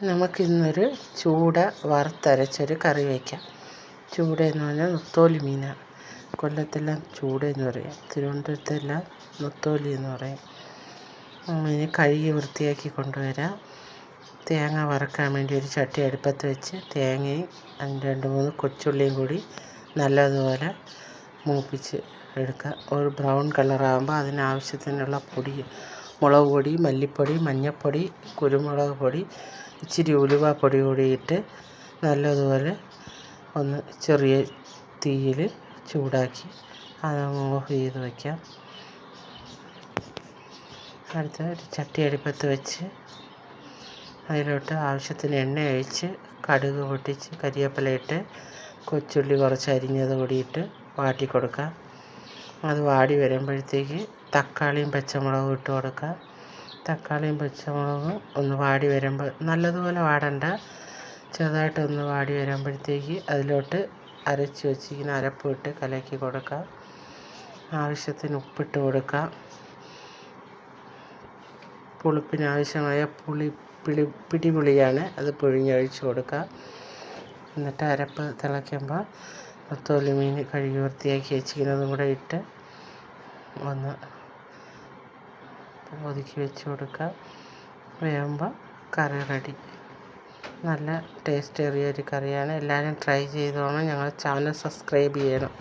നമുക്കിന്നൊരു ചൂട വറുത്തരച്ചൊരു കറി വയ്ക്കാം. ചൂട എന്ന് പറഞ്ഞാൽ നൊത്തോലി മീനാണ്. കൊല്ലത്തെല്ലാം ചൂട എന്ന് പറയും, തിരുവനന്തപുരത്തെല്ലാം നൊത്തോലി എന്ന് പറയും. മീൻ കഴുകി വൃത്തിയാക്കി കൊണ്ടുവരാം. തേങ്ങ വറക്കാൻ വേണ്ടി ഒരു ചട്ടി അടുപ്പത്ത് വെച്ച് തേങ്ങയും 2-3 കൊച്ചുള്ളിയും കൂടി നല്ലതുപോലെ മൂപ്പിച്ച് എടുക്കുക. ഒരു ബ്രൗൺ കളറാകുമ്പോൾ അതിനാവശ്യത്തിനുള്ള പൊടി, മുളക് പൊടി, മല്ലിപ്പൊടി, മഞ്ഞൾപ്പൊടി, കുരുമുളക് പൊടി, ഇച്ചിരി ഉലുവാപ്പൊടി കൂടി ഇട്ട് നല്ലതുപോലെ ഒന്ന് ചെറിയ തീയിൽ ചൂടാക്കി അത് ഓഫ് ചെയ്ത് വയ്ക്കാം. അടുത്ത ഒരു ചട്ടി അടുപ്പത്ത് വെച്ച് അതിലോട്ട് ആവശ്യത്തിന് എണ്ണ ഒഴിച്ച് കടുക് പൊട്ടിച്ച് കരിവേപ്പില ഇട്ട് കൊച്ചുള്ളി കുറച്ച് അരിഞ്ഞത് കൂടിയിട്ട് വാട്ടി കൊടുക്കാം. അത് വാടി വരുമ്പോഴത്തേക്ക് തക്കാളിയും പച്ചമുളകും ഇട്ട് കൊടുക്കുക. തക്കാളിയും പച്ചമുളകും ഒന്ന് വാടി വരുമ്പോൾ, നല്ലതുപോലെ വാടണ്ട, ചെറുതായിട്ടൊന്ന് വാടി വരുമ്പോഴത്തേക്ക് അതിലോട്ട് അരച്ച് വെച്ചിരിക്കുന്ന അരപ്പ് ഇട്ട് കലക്കി കൊടുക്കുക. ആവശ്യത്തിന് ഉപ്പിട്ട് കൊടുക്കുക. പുളിപ്പിനാവശ്യമായ പിടിപുളിയാണ്, അത് പിഴിഞ്ഞൊഴിച്ച് കൊടുക്കുക. എന്നിട്ട് അരപ്പ് തിളയ്ക്കുമ്പോൾ നൊത്തോലി മീൻ കഴുകി വൃത്തിയാക്കി വെച്ചിരിക്കുന്നതും കൂടെ ഇട്ട് ഒന്ന് ഒതുക്കി വെച്ച് കൊടുക്കുക. വേകുമ്പോൾ കറി റെഡി. നല്ല ടേസ്റ്റേറിയ ഒരു കറിയാണ്. എല്ലാവരും ട്രൈ ചെയ്തോണം. ഞങ്ങളുടെ ചാനൽ സബ്സ്ക്രൈബ് ചെയ്യണം.